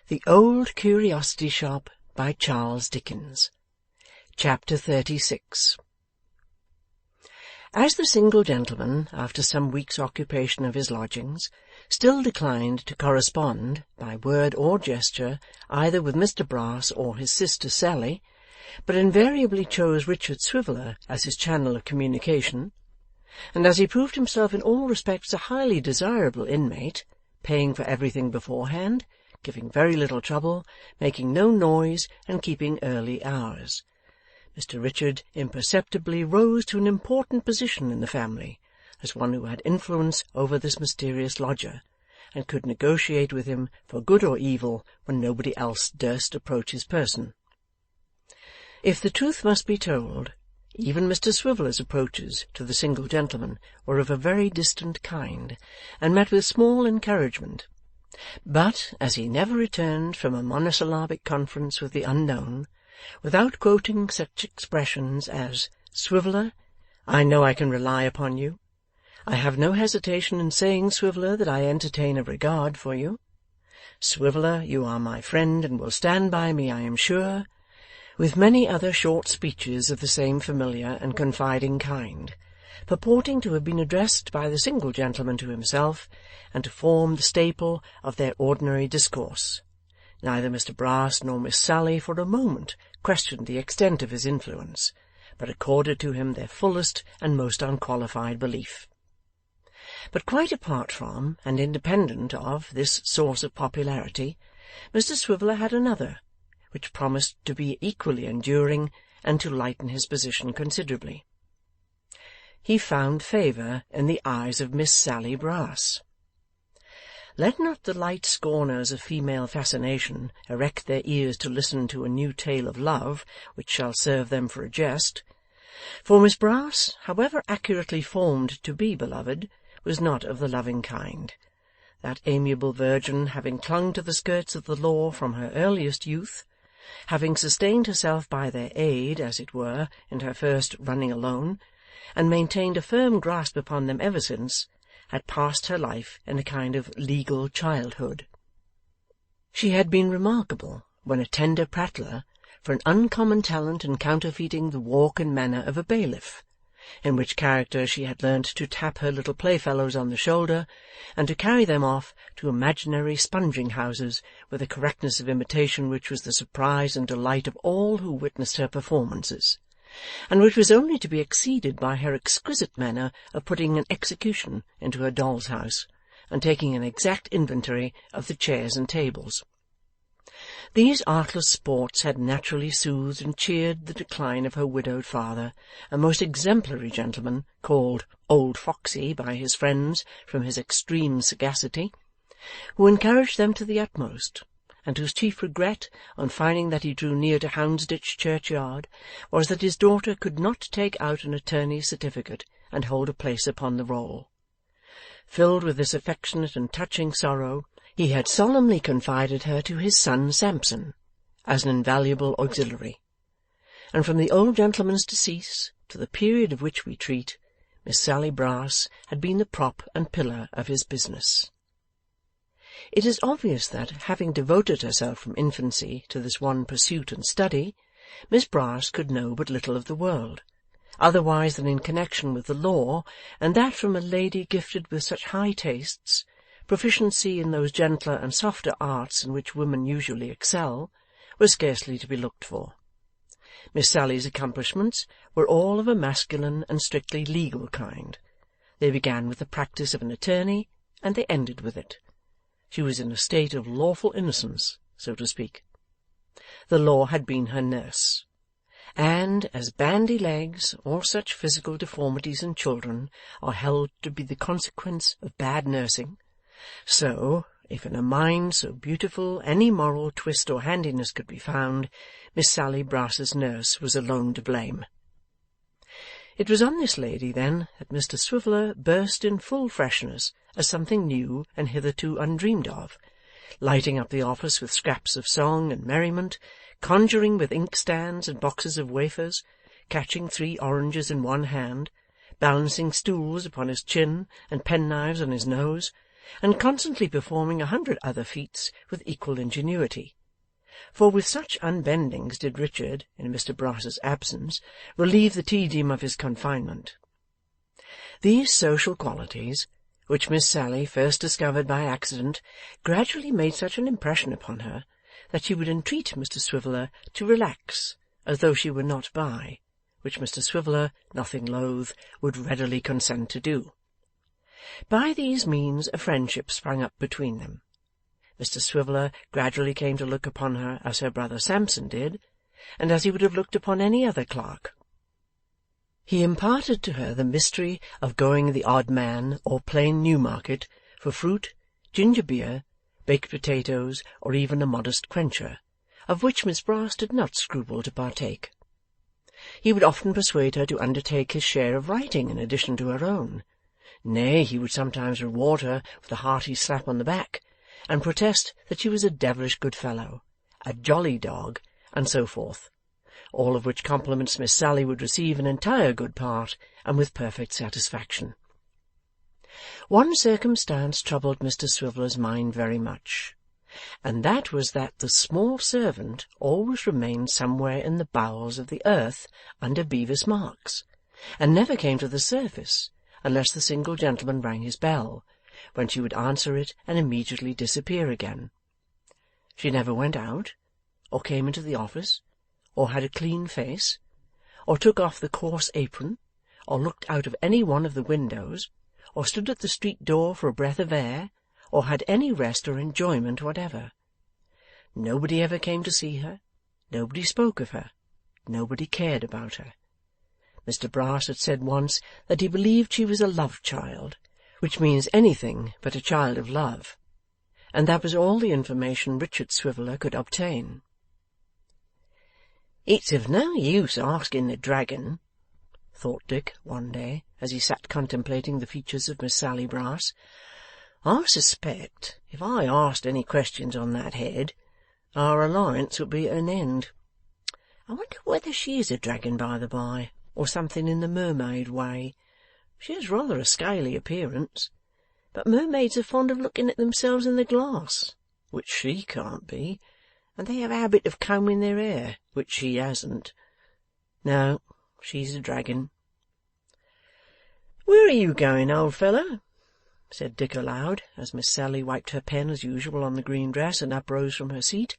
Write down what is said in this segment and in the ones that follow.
The Old Curiosity Shop by Charles Dickens. Chapter 36. As the single gentleman, after some weeks' occupation of his lodgings, still declined to correspond, by word or gesture, either with Mr Brass or his sister Sally, but invariably chose Richard Swiveller as his channel of communication, and as he proved himself in all respects a highly desirable inmate, paying for everything beforehand, giving very little trouble, making no noise, and keeping early hours, Mr Richard imperceptibly rose to an important position in the family, as one who had influence over this mysterious lodger, and could negotiate with him for good or evil when nobody else durst approach his person. If the truth must be told, even Mr Swiveller's approaches to the single gentleman were of a very distant kind, and met with small encouragement. But, as he never returned from a monosyllabic conference with the unknown, without quoting such expressions as, "Swiveller, I know I can rely upon you. I have no hesitation in saying, Swiveller, that I entertain a regard for you. Swiveller, you are my friend, and will stand by me, I am sure," with many other short speeches of the same familiar and confiding kind, purporting to have been addressed by the single gentleman to himself, and to form the staple of their ordinary discourse, neither Mr Brass nor Miss Sally for a moment questioned the extent of his influence, but accorded to him their fullest and most unqualified belief. But quite apart from, and independent of, this source of popularity, Mr Swiveller had another, which promised to be equally enduring, and to lighten his position considerably. He found favour in the eyes of Miss Sally Brass. Let not the light scorners of female fascination erect their ears to listen to a new tale of love which shall serve them for a jest, for Miss Brass, however accurately formed to be beloved, was not of the loving kind. That amiable virgin, having clung to the skirts of the law from her earliest youth, having sustained herself by their aid, as it were, in her first running alone, and maintained a firm grasp upon them ever since, had passed her life in a kind of legal childhood. She had been remarkable, when a tender prattler, for an uncommon talent in counterfeiting the walk and manner of a bailiff, in which character she had learnt to tap her little playfellows on the shoulder, and to carry them off to imaginary sponging-houses with a correctness of imitation which was the surprise and delight of all who witnessed her performances, and which was only to be exceeded by her exquisite manner of putting an execution into her doll's house, and taking an exact inventory of the chairs and tables. These artless sports had naturally soothed and cheered the decline of her widowed father, a most exemplary gentleman, called Old Foxy by his friends from his extreme sagacity, who encouraged them to the utmost, and whose chief regret, on finding that he drew near to Houndsditch churchyard, was that his daughter could not take out an attorney's certificate and hold a place upon the roll. Filled with this affectionate and touching sorrow, he had solemnly confided her to his son Sampson, as an invaluable auxiliary, and from the old gentleman's decease to the period of which we treat, Miss Sally Brass had been the prop and pillar of his business. It is obvious that, having devoted herself from infancy to this one pursuit and study, Miss Brass could know but little of the world, otherwise than in connection with the law, and that from a lady gifted with such high tastes. Proficiency in those gentler and softer arts in which women usually excel was scarcely to be looked for. Miss Sally's accomplishments were all of a masculine and strictly legal kind. They began with the practice of an attorney, and they ended with it. She was in a state of lawful innocence, so to speak. The law had been her nurse, and, as bandy legs or such physical deformities in children are held to be the consequence of bad nursing, so, if in a mind so beautiful any moral twist or handiness could be found, Miss Sally Brass's nurse was alone to blame. It was on this lady, then, that Mr Swiveller burst in full freshness as something new and hitherto undreamed of, lighting up the office with scraps of song and merriment, conjuring with inkstands and boxes of wafers, catching 3 oranges in one hand, balancing stools upon his chin and penknives on his nose, and constantly performing 100 other feats with equal ingenuity. For with such unbendings did Richard, in Mr Brass's absence, relieve the tedium of his confinement. These social qualities, which Miss Sally first discovered by accident, gradually made such an impression upon her that she would entreat Mr Swiveller to relax as though she were not by, which Mr Swiveller, nothing loath, would readily consent to do. By these means a friendship sprang up between them. Mr Swiveller gradually came to look upon her as her brother Sampson did, and as he would have looked upon any other clerk. He imparted to her the mystery of going the odd man or plain Newmarket for fruit, ginger beer, baked potatoes, or even a modest quencher, of which Miss Brass did not scruple to partake. He would often persuade her to undertake his share of writing in addition to her own. Nay, he would sometimes reward her with a hearty slap on the back, and protest that she was a devilish good fellow, a jolly dog, and so forth, all of which compliments Miss Sally would receive in entire good part, and with perfect satisfaction. One circumstance troubled Mr Swiveller's mind very much, and that was that the small servant always remained somewhere in the bowels of the earth under Bevis Marks, and never came to the surface unless the single gentleman rang his bell, when she would answer it and immediately disappear again. She never went out, or came into the office, or had a clean face, or took off the coarse apron, or looked out of any one of the windows, or stood at the street door for a breath of air, or had any rest or enjoyment whatever. Nobody ever came to see her, nobody spoke of her, nobody cared about her. Mr Brass had said once that he believed she was a love-child, which means anything but a child of love, and that was all the information Richard Swiveller could obtain. "It's of no use asking the dragon," thought Dick one day, as he sat contemplating the features of Miss Sally Brass. "I suspect if I asked any questions on that head, our alliance would be at an end. I wonder whether she is a dragon by the by, or something in the mermaid way. She has rather a scaly appearance, but mermaids are fond of looking at themselves in the glass, which she can't be, and they have a habit of combing their hair, which she hasn't. No, she's a dragon." "Where are you going, old fellow?" said Dick aloud, as Miss Sally wiped her pen as usual on the green dress and uprose from her seat.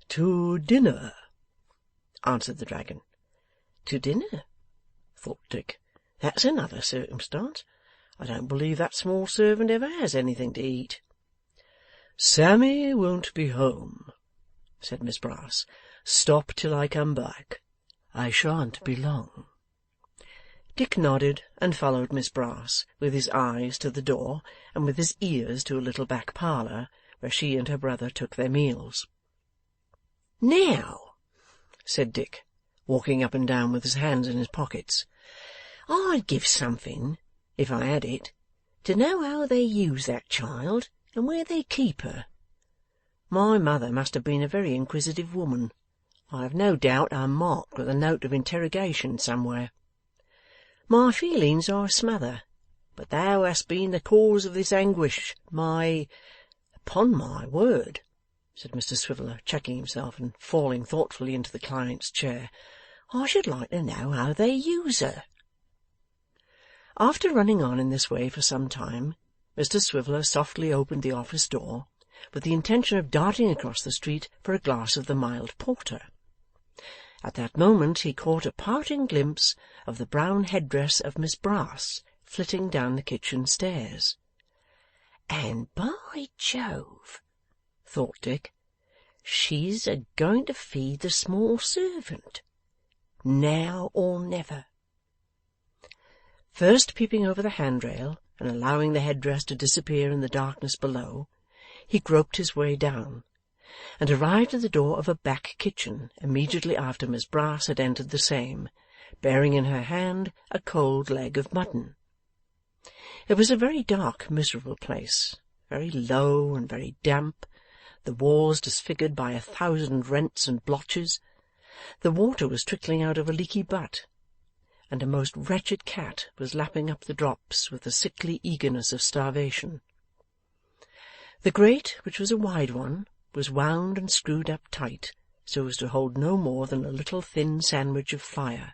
"To dinner," answered the dragon. "To dinner?" thought Dick. "That's another circumstance. I don't believe that small servant ever has anything to eat." "Sammy won't be home," said Miss Brass. "Stop till I come back. I shan't be long." Dick nodded and followed Miss Brass, with his eyes to the door, and with his ears to a little back parlour, where she and her brother took their meals. "Now," said Dick, walking up and down with his hands in his pockets, "I'd give something, if I had it, to know how they use that child, and where they keep her. My mother must have been a very inquisitive woman. I have no doubt I'm marked with a note of interrogation somewhere. My feelings I smother, but thou hast been the cause of this anguish, my—" "Upon my word," said Mr Swiveller, checking himself and falling thoughtfully into the client's chair, "I should like to know how they use her." After running on in this way for some time, Mr Swiveller softly opened the office door, with the intention of darting across the street for a glass of the mild porter. At that moment he caught a parting glimpse of the brown headdress of Miss Brass flitting down the kitchen stairs. "And by Jove," thought Dick, "she's a-going to feed the small servant. Now or never." First peeping over the handrail, and allowing the headdress to disappear in the darkness below, he groped his way down, and arrived at the door of a back kitchen immediately after Miss Brass had entered the same, bearing in her hand a cold leg of mutton. It was a very dark, miserable place, very low and very damp, the walls disfigured by 1,000 rents and blotches. The water was trickling out of a leaky butt, and a most wretched cat was lapping up the drops with the sickly eagerness of starvation. The grate, which was a wide one, was wound and screwed up tight, so as to hold no more than a little thin sandwich of fire.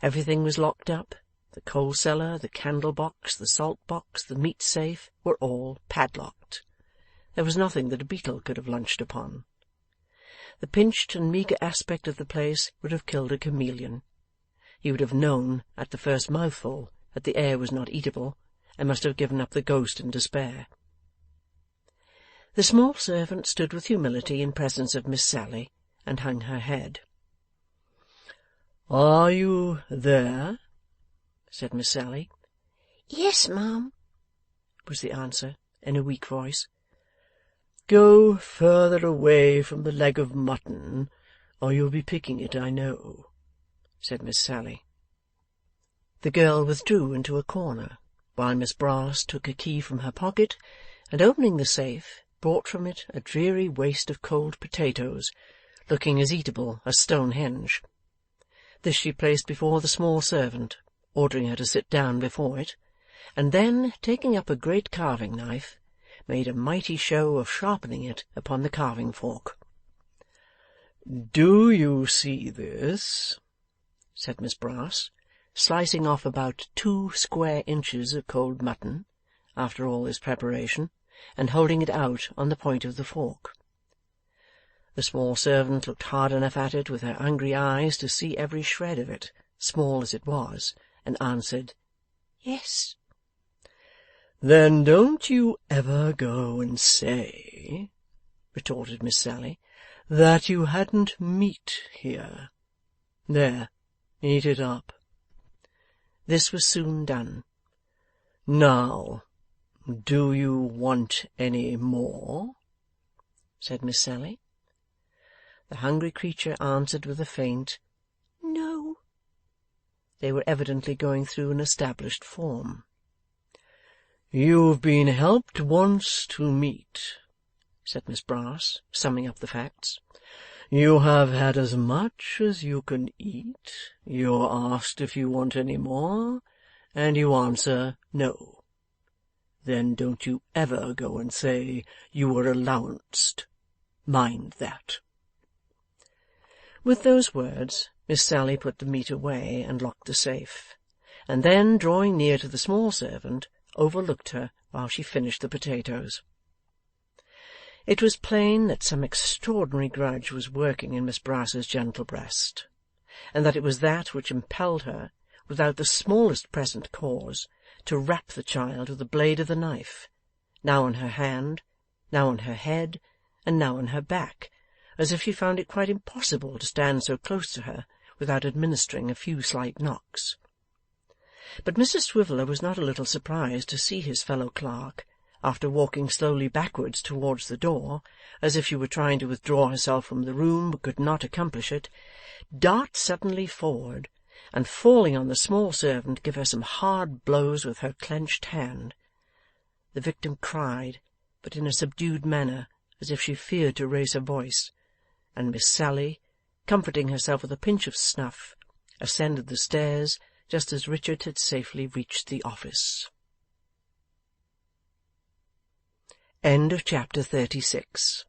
Everything was locked up. The coal cellar, the candle box, the salt box, the meat safe, were all padlocked. There was nothing that a beetle could have lunched upon. The pinched and meagre aspect of the place would have killed a chameleon. He would have known, at the first mouthful, that the air was not eatable, and must have given up the ghost in despair. The small servant stood with humility in presence of Miss Sally, and hung her head. "Are you there?" said Miss Sally. "Yes, ma'am," was the answer, in a weak voice. "Go further away from the leg of mutton, or you'll be picking it, I know," said Miss Sally. The girl withdrew into a corner, while Miss Brass took a key from her pocket, and opening the safe, brought from it a dreary waste of cold potatoes, looking as eatable as Stonehenge. This she placed before the small servant, ordering her to sit down before it, and then, taking up a great carving knife, made a mighty show of sharpening it upon the carving fork. "Do you see this?" said Miss Brass, slicing off about 2 square inches of cold mutton, after all this preparation, and holding it out on the point of the fork. The small servant looked hard enough at it with her hungry eyes to see every shred of it, small as it was, and answered, "Yes." "Then don't you ever go and say," retorted Miss Sally, "that you hadn't meat here. There, eat it up." This was soon done. "Now, do you want any more?" said Miss Sally. The hungry creature answered with a faint "No." They were evidently going through an established form. "You've been helped once to meat," said Miss Brass, summing up the facts. "You have had as much as you can eat, you're asked if you want any more, and you answer no. Then don't you ever go and say you were allowanced. Mind that." With those words, Miss Sally put the meat away and locked the safe, and then, drawing near to the small servant, overlooked her while she finished the potatoes. It was plain that some extraordinary grudge was working in Miss Brass's gentle breast, and that it was that which impelled her, without the smallest present cause, to rap the child with the blade of the knife, now on her hand, now on her head, and now on her back, as if she found it quite impossible to stand so close to her without administering a few slight knocks. But Mr Swiveller was not a little surprised to see his fellow clerk, after walking slowly backwards towards the door, as if she were trying to withdraw herself from the room but could not accomplish it, dart suddenly forward, and falling on the small servant, give her some hard blows with her clenched hand. The victim cried, but in a subdued manner, as if she feared to raise her voice, and Miss Sally, comforting herself with a pinch of snuff, ascended the stairs just as Richard had safely reached the office. Chapter 36